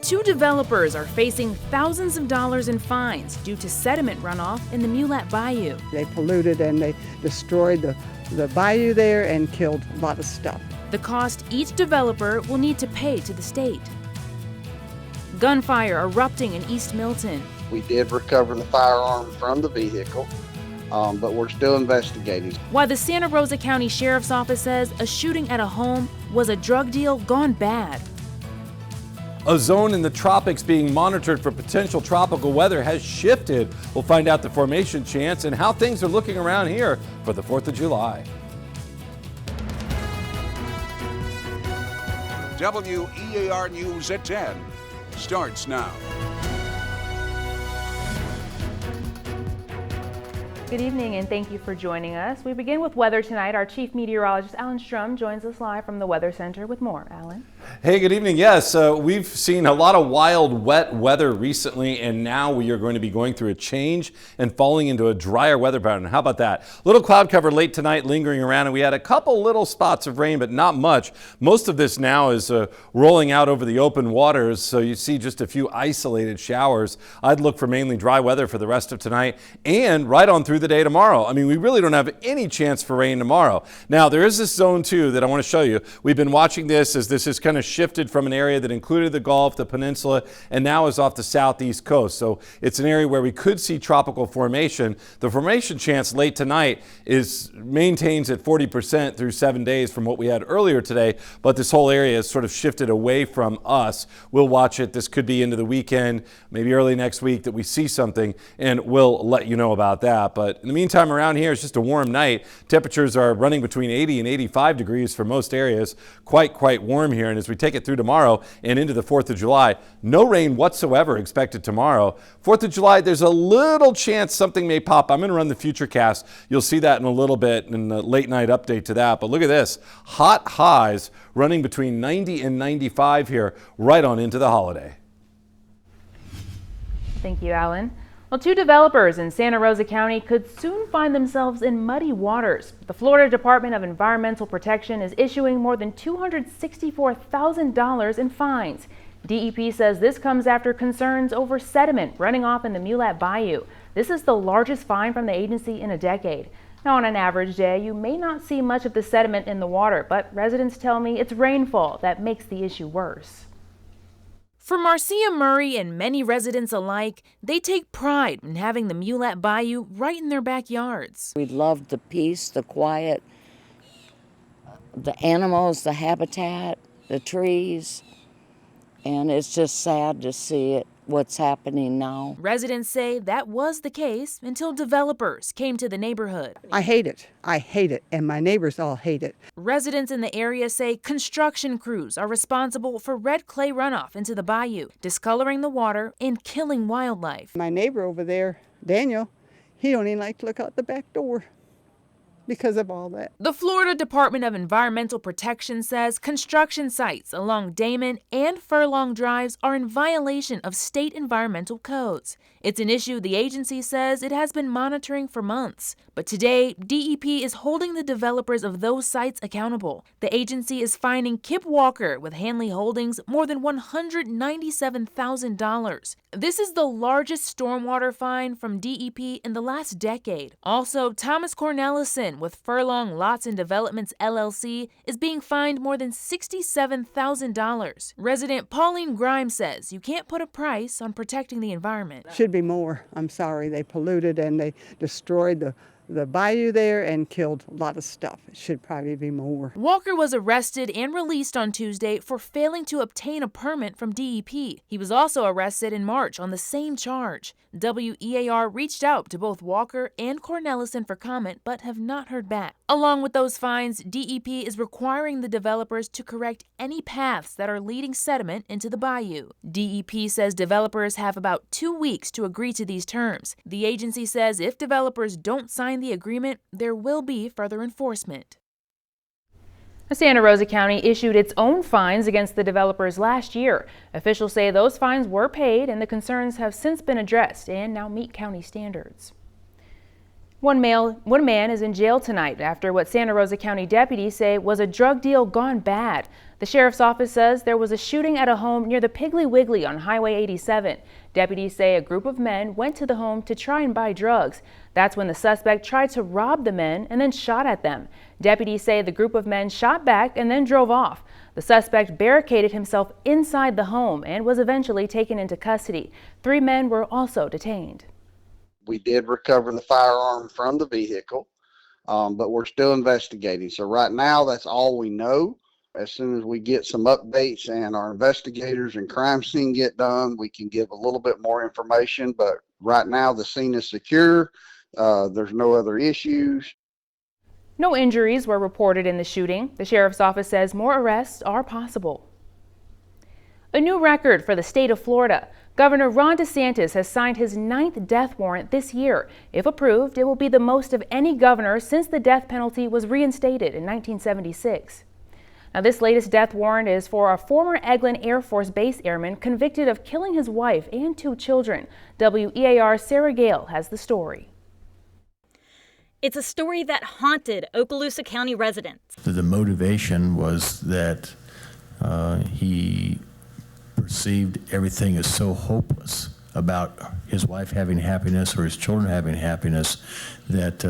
2 developers are facing thousands of dollars in fines due to sediment runoff in the Mulat Bayou. They polluted and they destroyed the bayou there and killed a lot of stuff. The cost each developer will need to pay to the state. Gunfire erupting in East Milton. We did recover the firearm from the vehicle, but we're still investigating. While the Santa Rosa County Sheriff's Office says a shooting at a home was a drug deal gone bad. A zone in the tropics being monitored for potential tropical weather has shifted. We'll find out the formation chance and how things are looking around here for the 4th of July. WEAR News at 10 starts now. Good evening and thank you for joining us. We begin with weather tonight. Our chief meteorologist Alan Strum joins us live from the Weather Center with more. Alan. Hey, good evening. Yes, we've seen a lot of wild, wet weather recently, and now we are going to be going through a change and falling into a drier weather pattern. How about that? Little cloud cover late tonight lingering around, and we had a couple little spots of rain, but not much. Most of this now is rolling out over the open waters, so you see just a few isolated showers. I'd look for mainly dry weather for the rest of tonight and right on through the day tomorrow. I mean, we really don't have any chance for rain tomorrow. Now, there is this zone too that I want to show you. We've been watching this as this is kind of shifted from an area that included the Gulf, the peninsula, and now is off the southeast coast. So it's an area where we could see tropical formation. The formation chance late tonight maintains at 40% through 7 days from what we had earlier today, but this whole area has sort of shifted away from us. We'll watch it. This could be into the weekend, maybe early next week that we see something, and we'll let you know about that. But in the meantime, around here, it's just a warm night. Temperatures are running between 80 and 85 degrees for most areas. Quite warm here. And as we take it through tomorrow and into the 4th of July, no rain whatsoever expected tomorrow. 4th of July, there's a little chance something may pop. I'm going to run the Futurecast. You'll see that in a little bit in the late night update to that. But look at this. Hot highs running between 90 and 95 here right on into the holiday. Thank you, Alan. Well, 2 developers in Santa Rosa County could soon find themselves in muddy waters. The Florida Department of Environmental Protection is issuing more than $264,000 in fines. DEP says this comes after concerns over sediment running off in the Mulat Bayou. This is the largest fine from the agency in a decade. Now, on an average day, you may not see much of the sediment in the water, but residents tell me it's rainfall that makes the issue worse. For Marcia Murray and many residents alike, they take pride in having the Mulat Bayou right in their backyards. We love the peace, the quiet, the animals, the habitat, the trees, and it's just sad to see what's happening now. Residents say that was the case until developers came to the neighborhood. I hate it, and my neighbors all hate it. Residents in the area say construction crews are responsible for red clay runoff into the bayou, discoloring the water and killing wildlife. My neighbor over there, Daniel, he don't even like to look out the back door because of all that. The Florida Department of Environmental Protection says construction sites along Damon and Furlong Drives are in violation of state environmental codes. It's an issue the agency says it has been monitoring for months. But today, DEP is holding the developers of those sites accountable. The agency is fining Kip Walker with Hanley Holdings more than $197,000. This is the largest stormwater fine from DEP in the last decade. Also, Thomas Cornelison with Furlong Lots and Developments LLC is being fined more than $67,000. Resident Pauline Grimes says you can't put a price on protecting the environment. Should be more. I'm sorry. They polluted and they destroyed the bayou there and killed a lot of stuff. It should probably be more. Walker was arrested and released on Tuesday for failing to obtain a permit from DEP. He was also arrested in March on the same charge. WEAR reached out to both Walker and Cornelison for comment but have not heard back. Along with those fines, DEP is requiring the developers to correct any paths that are leading sediment into the bayou. DEP says developers have about 2 weeks to agree to these terms. The agency says if developers don't sign the agreement, there will be further enforcement. Santa Rosa County issued its own fines against the developers last year. Officials say those fines were paid and the concerns have since been addressed and now meet county standards. One man is in jail tonight after what Santa Rosa County deputies say was a drug deal gone bad. The sheriff's office says there was a shooting at a home near the Piggly Wiggly on Highway 87. Deputies say a group of men went to the home to try and buy drugs. That's when the suspect tried to rob the men and then shot at them. Deputies say the group of men shot back and then drove off. The suspect barricaded himself inside the home and was eventually taken into custody. 3 men were also detained. We did recover the firearm from the vehicle, but we're still investigating. So right now, that's all we know. As soon as we get some updates and our investigators and crime scene get done, we can give a little bit more information. But right now, the scene is secure. There's no other issues. No injuries were reported in the shooting. The sheriff's office says more arrests are possible. A new record for the state of Florida. Governor Ron DeSantis has signed his 9th death warrant this year. If approved, it will be the most of any governor since the death penalty was reinstated in 1976. Now, this latest death warrant is for a former Eglin Air Force Base airman convicted of killing his wife and 2 children. WEAR's Sarah Gale has the story. It's a story that haunted Okaloosa County residents. The motivation was that he perceived everything as so hopeless about his wife having happiness or his children having happiness that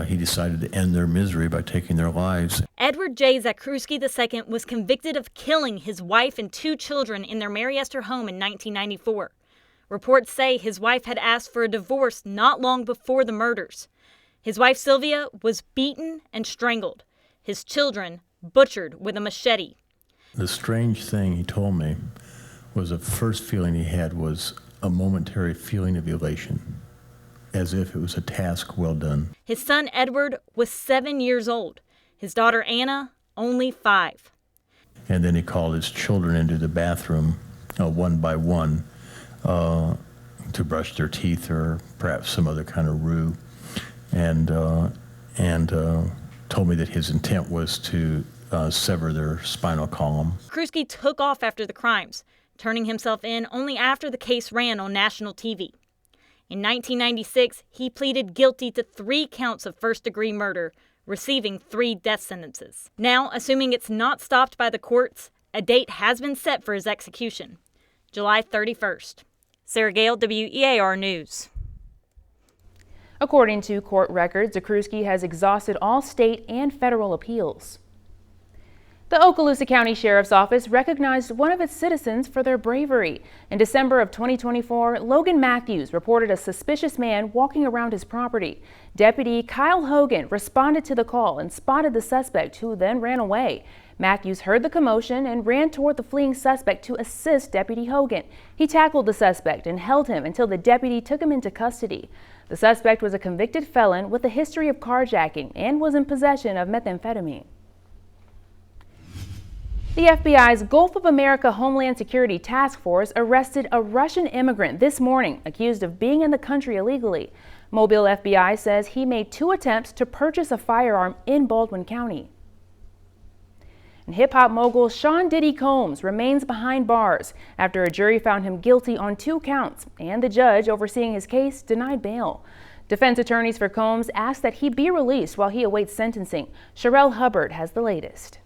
he decided to end their misery by taking their lives. Edward J. Zakrzewski II was convicted of killing his wife and 2 children in their Mary Esther home in 1994. Reports say his wife had asked for a divorce not long before the murders. His wife Sylvia was beaten and strangled. His children butchered with a machete. The strange thing he told me was the first feeling he had was a momentary feeling of elation, as if it was a task well done. His son Edward was 7 years old. His daughter Anna, only 5. And then he called his children into the bathroom one by one to brush their teeth or perhaps some other kind of roux, and told me that his intent was to sever their spinal column. Zakrzewski took off after the crimes, turning himself in only after the case ran on national TV. In 1996, he pleaded guilty to 3 counts of first-degree murder, receiving 3 death sentences. Now, assuming it's not stopped by the courts, a date has been set for his execution, July 31st. Sarah Gale, WEAR News. According to court records, Zakrzewski has exhausted all state and federal appeals. The Okaloosa County Sheriff's Office recognized one of its citizens for their bravery. In December of 2024, Logan Matthews reported a suspicious man walking around his property. Deputy Kyle Hogan responded to the call and spotted the suspect, who then ran away. Matthews heard the commotion and ran toward the fleeing suspect to assist Deputy Hogan. He tackled the suspect and held him until the deputy took him into custody. The suspect was a convicted felon with a history of carjacking and was in possession of methamphetamine. The FBI's Gulf of America Homeland Security Task Force arrested a Russian immigrant this morning accused of being in the country illegally. Mobile FBI says he made 2 attempts to purchase a firearm in Baldwin County. And hip-hop mogul Sean Diddy Combs remains behind bars after a jury found him guilty on 2 counts, and the judge overseeing his case denied bail. Defense attorneys for Combs asked that he be released while he awaits sentencing. Sherelle Hubbard has the latest.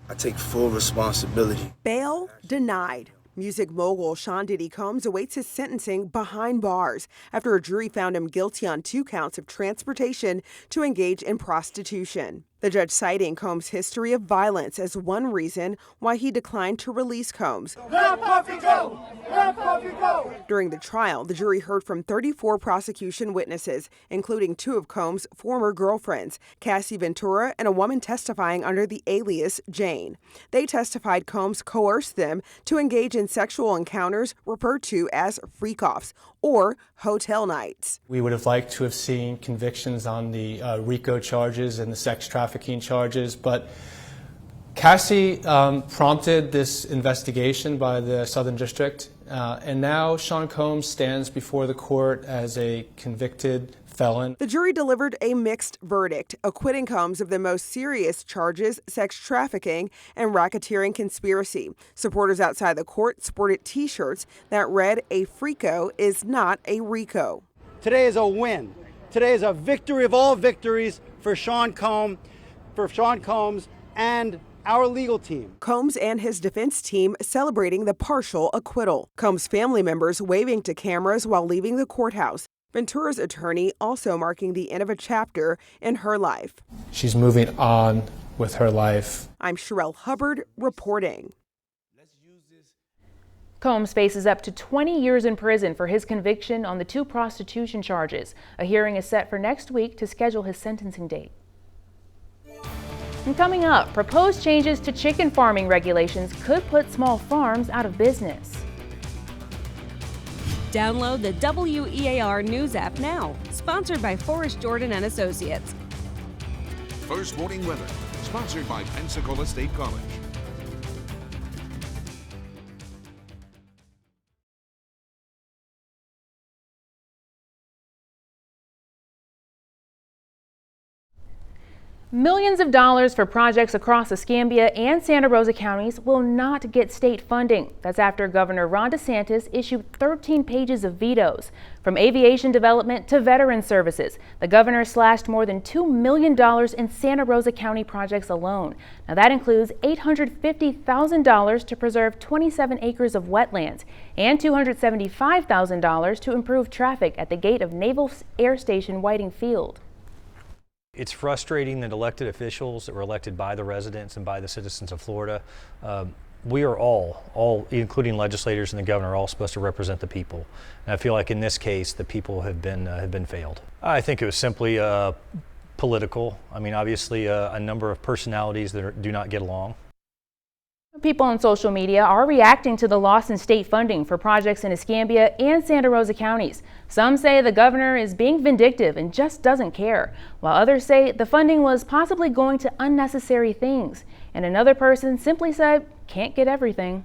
I take full responsibility. Bail denied. Music mogul Sean Diddy Combs awaits his sentencing behind bars after a jury found him guilty on 2 counts of transportation to engage in prostitution. The judge citing Combs' history of violence as one reason why he declined to release Combs. Let Puffy go! Let Puffy go! During the trial, the jury heard from 34 prosecution witnesses, including 2 of Combs' former girlfriends, Cassie Ventura and a woman testifying under the alias Jane. They testified Combs coerced them to engage in sexual encounters referred to as freak-offs or hotel nights. We would have liked to have seen convictions on the RICO charges and the sex trafficking charges, but Cassie prompted this investigation by the Southern District, and now Sean Combs stands before the court as a convicted felon. The jury delivered a mixed verdict, acquitting Combs of the most serious charges, sex trafficking and racketeering conspiracy. Supporters outside the court sported T-shirts that read, "A Freako is not a RICO." Today is a win. Today is a victory of all victories for Sean Combs and our legal team. Combs and his defense team celebrating the partial acquittal. Combs' family members waving to cameras while leaving the courthouse. Ventura's attorney also marking the end of a chapter in her life. She's moving on with her life. I'm Sherelle Hubbard reporting. Combs faces up to 20 years in prison for his conviction on the 2 prostitution charges. A hearing is set for next week to schedule his sentencing date. And coming up, proposed changes to chicken farming regulations could put small farms out of business. Download the WEAR News app now, sponsored by Forrest Jordan and Associates. First Warning Weather, sponsored by Pensacola State College. Millions of dollars for projects across Escambia and Santa Rosa counties will not get state funding. That's after Governor Ron DeSantis issued 13 pages of vetoes. From aviation development to veteran services, the governor slashed more than $2 million in Santa Rosa County projects alone. Now that includes $850,000 to preserve 27 acres of wetlands and $275,000 to improve traffic at the gate of Naval Air Station Whiting Field. It's frustrating that elected officials that were elected by the residents and by the citizens of Florida, we are all, including legislators and the governor, are all supposed to represent the people. And I feel like in this case, the people have been failed. I think it was simply political. I mean, obviously a number of personalities that do not get along. People on social media are reacting to the loss in state funding for projects in Escambia and Santa Rosa counties. Some say the governor is being vindictive and just doesn't care, while others say the funding was possibly going to unnecessary things. And another person simply said, can't get everything.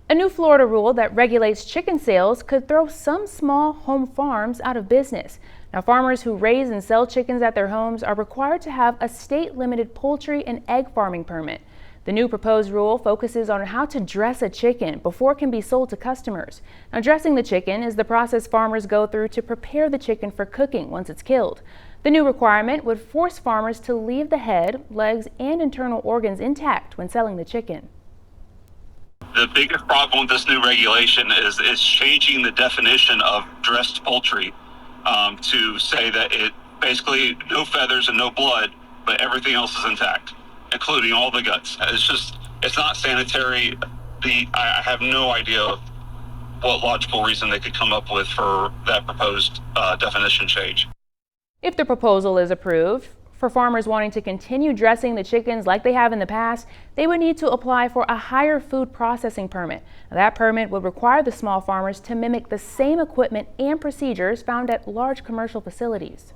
A new Florida rule that regulates chicken sales could throw some small home farms out of business. Now, farmers who raise and sell chickens at their homes are required to have a state-limited poultry and egg farming permit. The new proposed rule focuses on how to dress a chicken before it can be sold to customers. Now, dressing the chicken is the process farmers go through to prepare the chicken for cooking once it's killed. The new requirement would force farmers to leave the head, legs, and internal organs intact when selling the chicken. The biggest problem with this new regulation is changing the definition of dressed poultry to say that it basically no feathers and no blood, but everything else is intact, including all the guts. It's not sanitary. I have no idea what logical reason they could come up with for that proposed definition change. If the proposal is approved, for farmers wanting to continue dressing the chickens like they have in the past, they would need to apply for a higher food processing permit. Now, that permit would require the small farmers to mimic the same equipment and procedures found at large commercial facilities.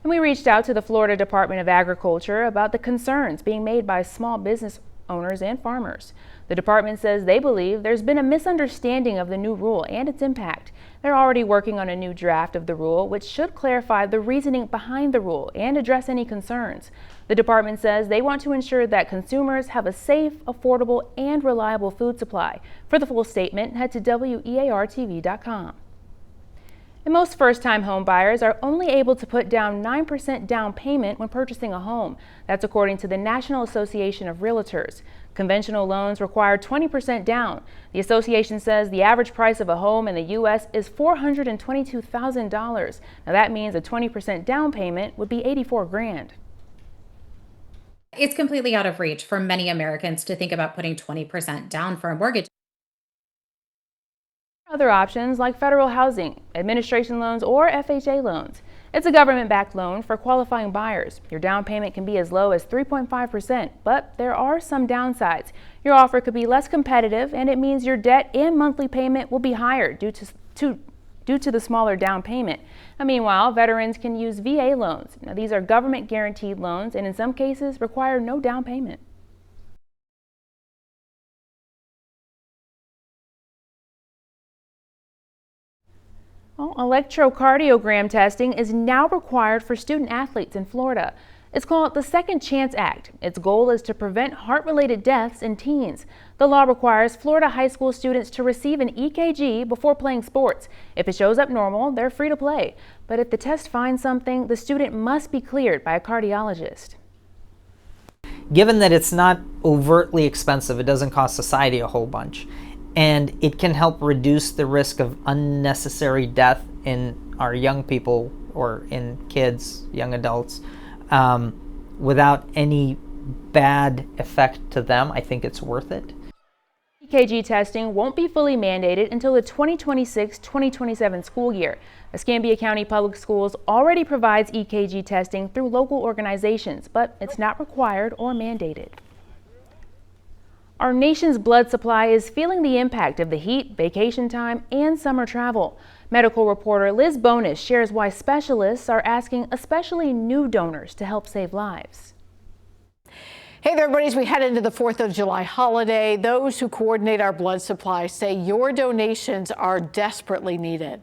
And we reached out to the Florida Department of Agriculture about the concerns being made by small business owners and farmers. The department says they believe there's been a misunderstanding of the new rule and its impact. They're already working on a new draft of the rule, which should clarify the reasoning behind the rule and address any concerns. The department says they want to ensure that consumers have a safe, affordable, and reliable food supply. For the full statement, head to WEARTV.com. And most first-time home buyers are only able to put down 9% down payment when purchasing a home. That's according to the National Association of Realtors. Conventional loans require 20% down. The association says the average price of a home in the U.S. is $422,000. Now that means a 20% down payment would be $84,000. It's completely out of reach for many Americans to think about putting 20% down for a mortgage. Other options like federal housing, administration loans, or FHA loans. It's a government-backed loan for qualifying buyers. Your down payment can be as low as 3.5%, but there are some downsides. Your offer could be less competitive, and it means your debt and monthly payment will be higher due to the smaller down payment. Now, meanwhile, veterans can use VA loans. Now, these are government-guaranteed loans, and in some cases require no down payment. Well, electrocardiogram testing is now required for student athletes in Florida. It's called the Second Chance Act. Its goal is to prevent heart-related deaths in teens. The law requires Florida high school students to receive an EKG before playing sports. If it shows up normal, they're free to play. But if the test finds something, the student must be cleared by a cardiologist. given that it's not overtly expensive, it doesn't cost society a whole bunch, and it can help reduce the risk of unnecessary death in our young people or in kids, young adults, without any bad effect to them, I think it's worth it. EKG testing won't be fully mandated until the 2026-2027 school year. Escambia County Public Schools already provides EKG testing through local organizations, but it's not required or mandated. Our nation's blood supply is feeling the impact of the heat, vacation time, and summer travel. Medical reporter Liz Bonus shares why specialists are asking especially new donors to help save lives. Hey there, everybody. As we head into the 4th of July holiday, those who coordinate our blood supply say your donations are desperately needed.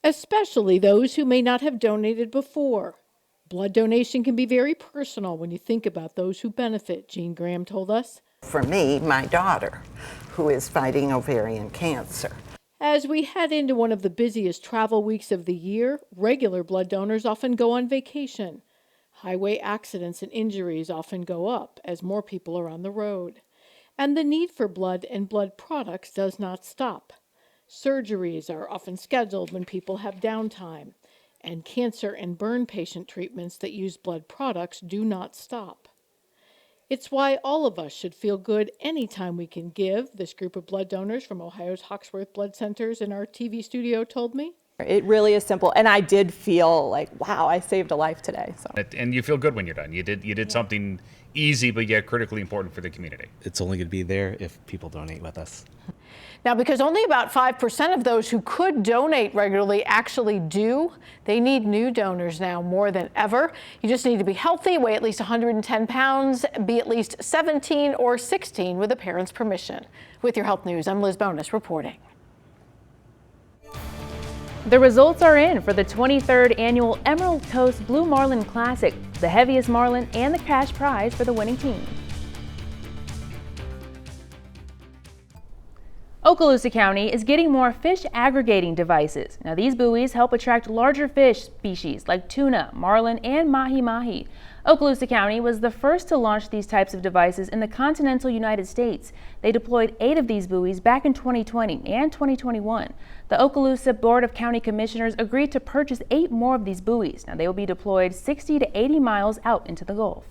Especially those who may not have donated before. Blood donation can be very personal when you think about those who benefit, Jean Graham told us. For me, my daughter, who is fighting ovarian cancer. As we head into one of the busiest travel weeks of the year, regular blood donors often go on vacation. Highway accidents and injuries often go up as more people are on the road. And the need for blood and blood products does not stop. Surgeries are often scheduled when people have downtime, and cancer and burn patient treatments that use blood products do not stop. It's why all of us should feel good anytime we can give, this group of blood donors from Ohio's Hawksworth Blood Centers in our TV studio told me. It really is simple, and I did feel like, wow, I saved a life today. So. And you feel good when you're done. You did something easy, but yet critically important for the community. It's only going to be there if people donate with us. Now, because only about 5% of those who could donate regularly actually do, they need new donors now more than ever. You just need to be healthy, weigh at least 110 pounds, be at least 17 or 16 with a parent's permission. With your health news, I'm Liz Bonus reporting. The results are in for the 23rd annual Emerald Coast Blue Marlin Classic, the heaviest marlin and the cash prize for the winning team. Okaloosa County is getting more fish aggregating devices. Now, these buoys help attract larger fish species like tuna, marlin, and mahi-mahi. Okaloosa County was the first to launch these types of devices in the continental United States. They deployed 8 of these buoys back in 2020 and 2021. The Okaloosa Board of County Commissioners agreed to purchase 8 more of these buoys. Now, they will be deployed 60 to 80 miles out into the Gulf.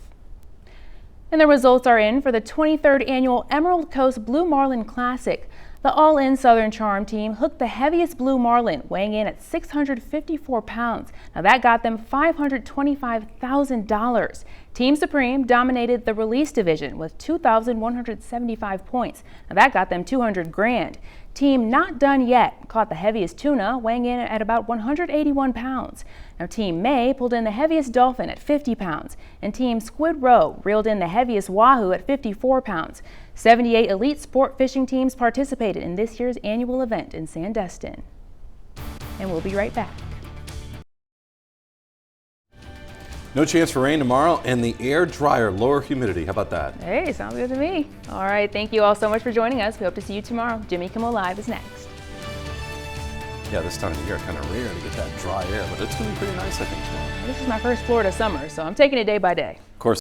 And the results are in for the 23rd annual Emerald Coast Blue Marlin Classic. The All-In Southern Charm team hooked the heaviest blue marlin, weighing in at 654 pounds. Now that got them $525,000. Team Supreme dominated the release division with 2,175 points. Now that got them $200,000. Team Not Done Yet caught the heaviest tuna, weighing in at about 181 pounds. Now Team May pulled in the heaviest dolphin at 50 pounds, and Team Squid Row reeled in the heaviest wahoo at 54 pounds. 78 elite sport fishing teams participated in this year's annual event in Sandestin. And we'll be right back. No chance for rain tomorrow, and the air drier, lower humidity. How about that? Hey, sounds good to me. All right, thank you all so much for joining us. We hope to see you tomorrow. Jimmy Kimmel Live is next. Yeah, this time of year, kind of rare to get that dry air, but it's going to be pretty nice, I think, tomorrow. This is my first Florida summer, so I'm taking it day by day. Of course.